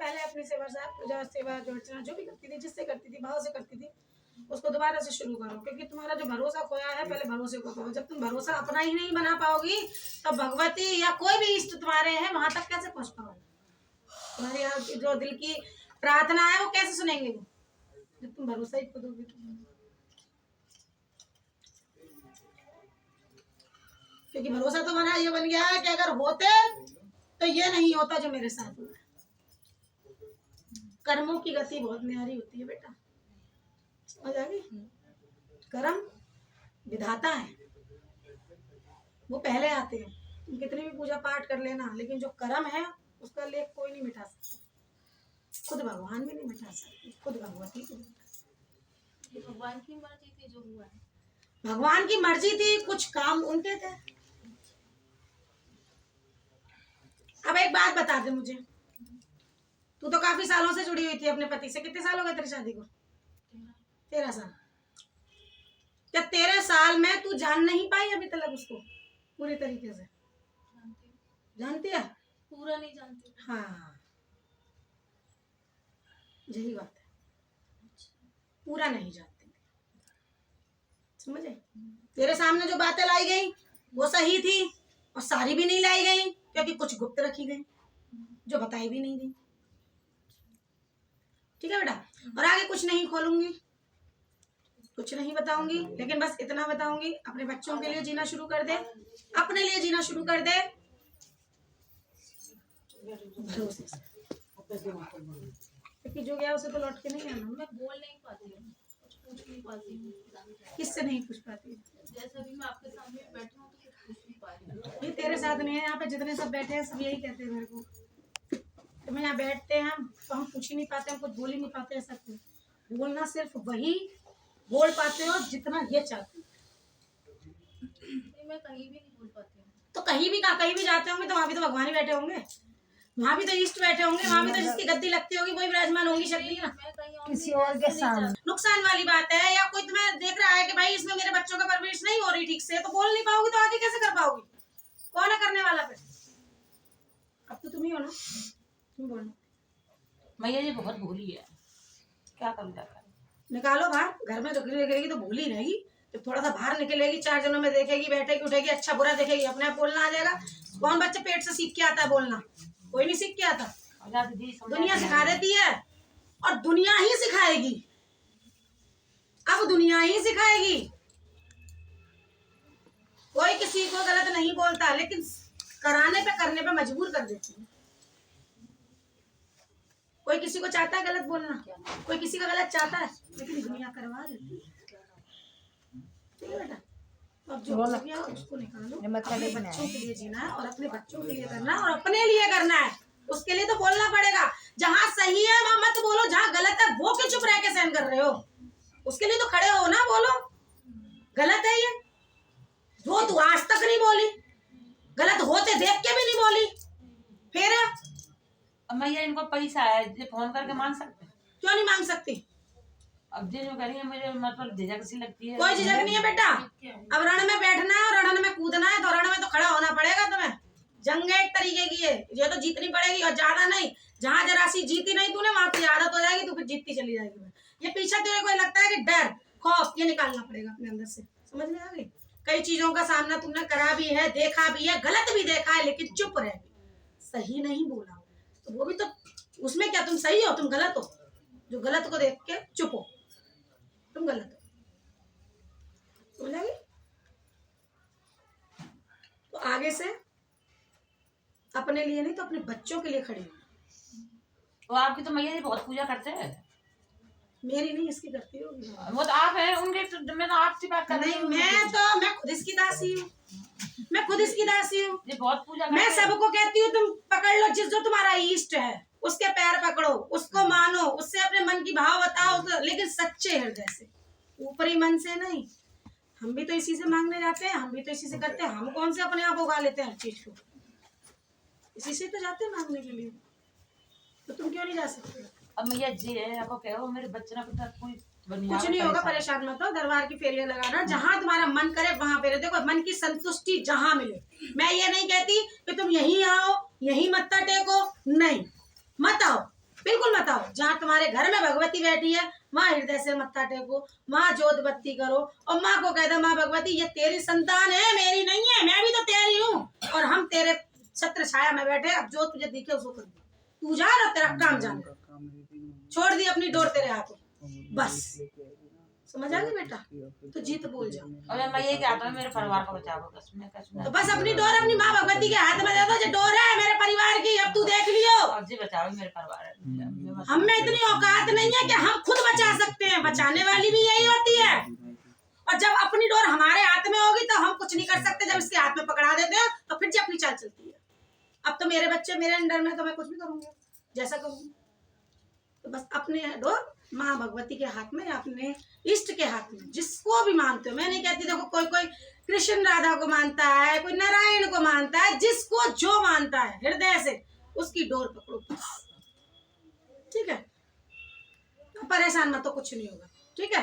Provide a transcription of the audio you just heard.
पहले अपनी सेवा पूजा सेवा जो अर्चना जो भी करती थी, जिससे करती थी, भाव से करती थी, उसको दोबारा से शुरू करो। क्योंकि तुम्हारा जो भरोसा खोया है, पहले भरोसे को करो। जब तुम भरोसा अपना ही नहीं बना पाओगी तब भगवती या कोई भी इष्ट तुम्हारे हैं वहां तक कैसे पहुंच पाओगे? तुम्हारी यहाँ जो दिल की प्रार्थना है वो कैसे सुनेंगे वो, जब तुम भरोसा ही खो दोगे। क्योंकि भरोसा तो बना ये बन गया है कि अगर होते तो ये नहीं होता जो मेरे साथ हुआ। कर्मों की गति बहुत न्यारी होती है बेटा, समझ आ गई? कर्म विधाता है, वो पहले आते हैं। तुम कितनी भी पूजा पाठ कर लेना, लेकिन जो कर्म है उसका लेख कोई नहीं मिटा सकता। खुद भगवान भी नहीं मिटा सकते, खुद भगवती को मिटा सकते। भगवान की मर्जी थी जो हुआ है, भगवान की मर्जी थी, कुछ काम उनके थे। अब एक बात बता दे मुझे, तू तो काफी सालों से जुड़ी हुई थी अपने पति से। कितने साल हो गए तेरी शादी को? 13 साल। क्या 13 साल में तू जान नहीं पाई अभी तक उसको पूरी तरीके से? जानती है? पूरा नहीं जानती। हाँ, यही बात है, पूरा नहीं जानते। समझे? तेरे सामने जो बातें लाई गई वो सही थी, और सारी भी नहीं लाई गई क्योंकि कुछ गुप्त रखी गई जो बताई भी नहीं गई। ठीक है बेटा? और आगे कुछ नहीं खोलूंगी, कुछ नहीं बताऊंगी, लेकिन बस इतना बताऊंगी, अपने बच्चों के लिए जीना शुरू कर दे, अपने लिए जीना शुरू कर दे। क्योंकि जो गया उसे तो लौट के नहीं आना। मैं बोल नहीं पाती हूँ, कुछ पूछ नहीं पाती हूँ। किससे नहीं पूछ पाती? जैसे भी मैं आपके सामने बैठी हूँ तो कुछ पूछ नहीं पा रही हूँ। ये तेरे साथ नहीं है, यहाँ पे जितने सब बैठे हैं सब यही कहते हैं मेरे को, तो मैं यहाँ बैठते हैं तो हम पूछ ही नहीं पाते, हम कुछ बोल ही नहीं पाते। ऐसा क्यों? बोलना सिर्फ वही बोल पाते हो जितना ये चाहते हो। मैं कहीं भी नहीं बोल पाती हूँ। तो कहीं भी जाते होंगे तो वहाँ भी तो भगवान ही बैठे होंगे, वहाँ भी तो इष्ट बैठे होंगे, वहाँ भी तो जिसकी गद्दी लगती होगी वही विराजमान होगी शक्ति ना, किसी और के सामने। नुकसान वाली बात है। या कोई तुम्हें देख रहा है कि भाई इसमें मेरे बच्चों का परवरिश नहीं हो रही ठीक से, तो बोल नहीं पाओगी तो आगे कैसे कर पाओगी? कौन है करने वाला? फिर अब तो तुम ही हो ना, तुम बोलो। मैया जी बहुत भूली है, क्या करूँ जाकर? निकालो बाहर, घर में तो गिरेगी तो भूली रहेगी, जब थोड़ा सा बाहर निकलेगी, 4 जनों में देखेगी, बैठेगी उठेगी, अच्छा बुरा देखेगी, अपने आप बोलना आ जाएगा। कौन बच्चे पेट से सीख के आता है बोलना? कोई नहीं सीख के आता, दुनिया सिखा देती है, और दुनिया ही सिखाएगी। अब दुनिया ही सिखाएगी। कोई किसी को गलत नहीं बोलता, लेकिन कराने पे करने पे मजबूर कर देती है। कोई किसी को चाहता है गलत बोलना, कोई किसी का गलत चाहता है, लेकिन दुनिया करवा देती है। ठीक है बेटा? अब जो हो गया उसको निकालो, अपने बच्चों के लिए जीना है, और अपने बच्चों के लिए करना है, और अपने लिए करना है। उसके लिए तो बोलना पड़ेगा। जहाँ सही है वहाँ मत बोलो, जहाँ गलत है वो क्यों चुप रह के सहन कर रहे हो? उसके लिए तो खड़े हो ना, बोलो गलत है ये, जो तू आज तक नहीं बोली, गलत होते देख के भी नहीं बोली, फिर मैया इनको पैसा है, ये फोन करके मांग सकते? क्यों नहीं मांग सकती? अब ये जो कह रही है मुझे मतलब झिझक सी लगती है। कोई झिझक नहीं है बेटा। अब रण में बैठना है और रण में कूदना है, तो रण में तो खड़ा होना पड़ेगा तुम्हें। जंग एक तरीके की है, ये तो जीतनी पड़ेगी, और ज्यादा नहीं। जहाँ जरा सी जीती नहीं तूने, वहां की आदत हो जाएगी, तो फिर जीतती चली जाएगी। ये पीछे तुझे कोई लगता है कि डर खौफ, ये निकालना पड़ेगा अपने अंदर से। समझ में आ गई? कई चीजों का सामना तुमने करा भी है, देखा भी है, गलत भी देखा है, लेकिन चुप रह गई, सही नहीं बोला, तो वो भी तो उसमें क्या तुम सही हो, तुम गलत हो? जो गलत को देख के चुप हो, तुम गलत हो। समझ आ गई? तो आगे से अपने लिए नहीं तो अपने बच्चों के लिए खड़े हो। तो आपकी तो मैया जी बहुत पूजा करते हैं। मेरी नहीं, इसकी करती होगी। वो तो आप है उनके, मैं तो आपसे बात कर रही नहीं, हूँ। मैं खुद इसकी दासी हूँ, मैं खुद इसकी दासी हूँ। ये बहुत पूजा मैं करते हैं। सबको कहती हूँ तुम पकड़ लो जिस जो तुम्हारा इष्ट है, उसके पैर पकड़ो, उसको मानो, उससे अपने मन की भाव बताओ, लेकिन सच्चे हृदय से, ऊपरी मन से नहीं। हम भी तो इसी से मांगने जाते हैं, हम भी तो इसी से करते हैं। हम कौन से अपने आप उगा लेते हैं हर चीज को? इसी से तो जाते हैं मांगने के लिए। तो तुम क्यों नहीं जा सकते? अब मैया जी है, आपको कहो मेरे बच्चे ना कोई कुछ नहीं होगा, परेशान मत हो। दरबार की फेरियां लगाना, जहाँ तुम्हारा मन करे वहां फेरे। देखो, मन की संतुष्टि जहाँ मिले। मैं ये नहीं कहती कि तुम यहीं आओ, यहीं मत्था टेको, नहीं, मत आओ, बिल्कुल मत आओ। जहाँ तुम्हारे घर में भगवती बैठी है वहाँ हृदय से मत्था टेको, वहाँ जोत बत्ती करो और माँ को कह दो माँ भगवती ये तेरी संतान है, मेरी नहीं है, मैं भी तो तेरी हूँ और हम तेरे छत्र छाया में बैठे, अब जो तुझे दिखे उसको कर दे, तू जा रहा तेरा काम जाने, छोड़ दी अपनी डोर तेरे हाथ में, बस समझ आ गई बेटा। तो जीत बोल जाओ। अबे मैं ये कहता हूँ मेरे परिवार को बचाओ, कसम कसम। तो बस अपनी डोर अपनी माँ भगवती के हाथ में दे दो, जो डोर है मेरे परिवार की, अब तू देख लियो। और जी बचाओ मेरे परिवार। हम में इतनी औकात नहीं है कि हम खुद बचा सकते हैं, बचाने वाली भी यही होती है। और जब अपनी डोर हमारे हाथ में होगी तो हम कुछ नहीं कर सकते, जब इसके हाथ में पकड़ा देते हैं तो फिर जी अपनी चाल चलती है। अब तो मेरे बच्चे मेरे अंडर में, तो मैं कुछ भी करूंगी जैसा करूंगी। तो बस अपने डोर माँ भगवती के हाथ में, अपने इष्ट के हाथ में, जिसको भी मानते हो। मैं नहीं कहती, देखो कोई कोई कृष्ण राधा को मानता है, कोई नारायण को मानता है, जिसको जो मानता है हृदय से उसकी डोर पकड़ो, ठीक है। परेशान मत, तो कुछ नहीं होगा, ठीक है।